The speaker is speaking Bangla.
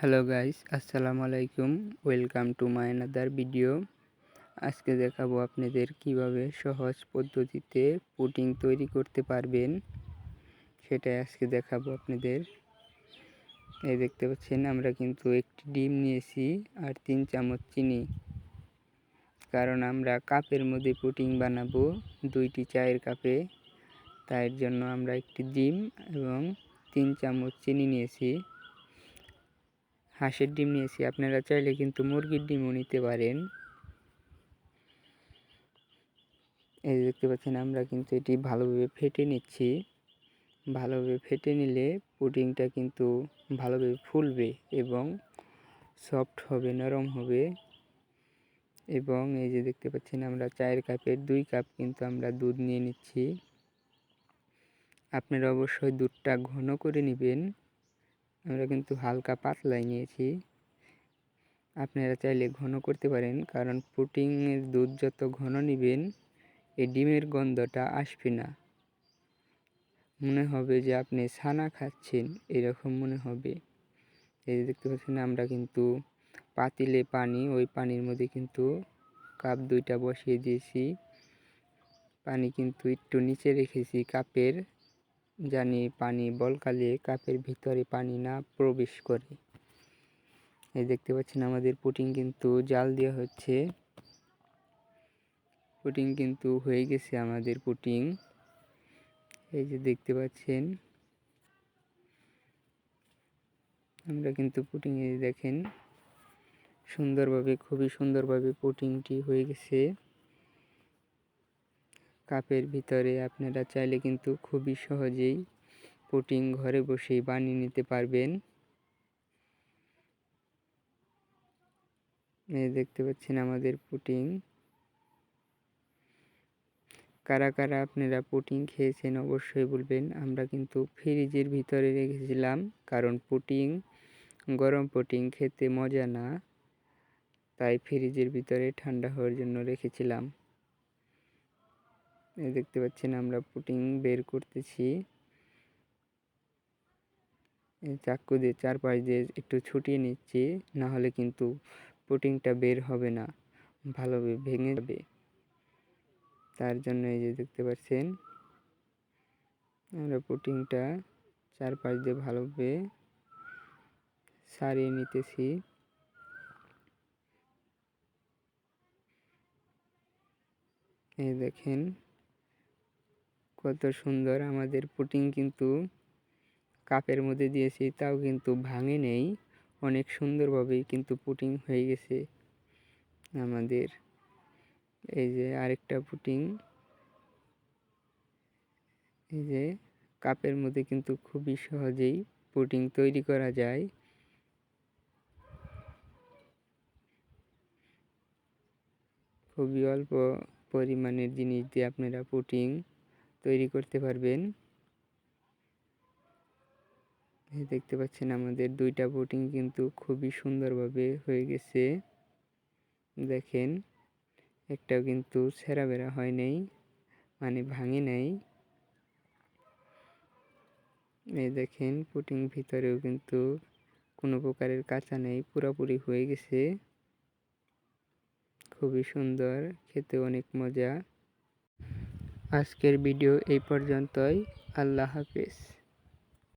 হ্যালো গাইস, আসসালামু আলাইকুম। Welcome to my another video. আজকে দেখাবো আপনাদের কিভাবে সহজ পদ্ধতিতে পুডিং তৈরি করতে পারবেন, সেটাই আজকে দেখাবো আপনাদের। এই দেখতে পাচ্ছেন আমরা কিন্তু একটি ডিম নিয়েছি আর 3 চামচ চিনি, কারণ আমরা কাপের মধ্যে পুডিং বানাবো 2টি চায়ের কাপে। তাই জন্য আমরা একটি ডিম এবং 3 চামচ চিনি নিয়েছি। হাঁসের ডিম নিয়েছি, আপনারা চাইলে কিন্তু মুরগির ডিমও নিতে পারেন। এই দেখতে পাচ্ছেন আমরা কিন্তু এটি ভালোভাবে ফেটে নিচ্ছি। ভালোভাবে ফেটে নিলে পুডিংটা কিন্তু ভালোভাবে ফুলবে এবং সফট হবে, নরম হবে। এবং এই যে দেখতে পাচ্ছেন আমরা চায়ের কাপের 2 কাপ কিন্তু আমরা দুধ নিয়ে নিচ্ছি। আপনারা অবশ্যই দুধটা ঘন করে নেবেন। আমরা কিন্তু হালকা পাতলাই নিয়েছি। আপনারা চাইলে ঘন করতে পারেন, কারণ পুডিংয়ের দুধ যত ঘন নেবেন এই ডিমের গন্ধটা আসবে না। মনে হবে যে আপনি ছানা খাচ্ছেন, এরকম মনে হবে। এই দেখতে পাচ্ছেন আমরা কিন্তু পাতিলে পানি, ওই পানির মধ্যে কিন্তু কাপ 2টা বসিয়ে দিয়েছি। পানি কিন্তু একটু নিচে রেখেছি কাপের, জানি পানি বলকালে কাপের ভিতরে পানি না প্রবেশ করে। এই দেখতে পাচ্ছেন আমাদের পুডিং কিন্তু জাল দেওয়া হচ্ছে। পুডিং কিন্তু হয়ে গেছে আমাদের পুডিং। এই যে দেখতে পাচ্ছেন আমরা কিন্তু পুডিং, এই দেখেন সুন্দরভাবে, খুবই সুন্দরভাবে পুডিংটি হয়ে গেছে কাপের ভিতরে। আপনারা চাইলে কিন্তু খুবই সহজেই পুডিং ঘরে বসেই বানিয়ে নিতে পারবেন। এই দেখতে পাচ্ছেন আমাদের পুডিং। কারা কারা আপনারা পুডিং খেয়েছেন অবশ্যই বলবেন। আমরা কিন্তু ফ্রিজের ভিতরে রেখেছিলাম, কারণ পুডিং, গরম পুডিং খেতে মজা না, তাই ফ্রিজের ভিতরে ঠান্ডা হওয়ার জন্য রেখেছিলাম। এই দেখতে পাচ্ছেন আমরা পুডিং বের করতেছি। চাকু দিয়ে চারপাশ দিয়ে একটু ছুটিয়ে নিচ্ছি, না হলে কিন্তু পুডিংটা বের হবে না, ভালোভাবে ভেঙে যাবে। তার জন্য এই যে দেখতে পাচ্ছেন আমরা পুডিংটা চারপাশ দিয়ে ভালোভাবে সারিয়ে নিতেছি। এই দেখেন কত সুন্দর আমাদের পুডিং, কিন্তু কাপের মধ্যে দিয়েছি তাও কিন্তু ভাঙে নেই, অনেক সুন্দরভাবেই কিন্তু পুডিং হয়ে গেছে আমাদের। এই যে আরেকটা পুডিং, এই যে কাপের মধ্যে কিন্তু খুবই সহজেই পুডিং তৈরি করা যায়। খুবই অল্প পরিমাণের জিনিস দিয়ে আপনারা পুডিং তৈরি করতে পারবেন। দেখতে পাচ্ছেন আমাদের 2টা পুডিং কিন্তু খুবই সুন্দরভাবে হয়ে গেছে। দেখেন একটাও কিন্তু ছেঁড়া বেড়া হয় নাই, মানে ভাঙে নাই। এই দেখেন পুডিং ভিতরেও কিন্তু কোনো প্রকারের কাঁচা নেই, পুরোপুরি হয়ে গেছে। খুবই সুন্দর, খেতে অনেক মজা। আজকের ভিডিও এই পর্যন্তই। আল্লাহ হাফেজ।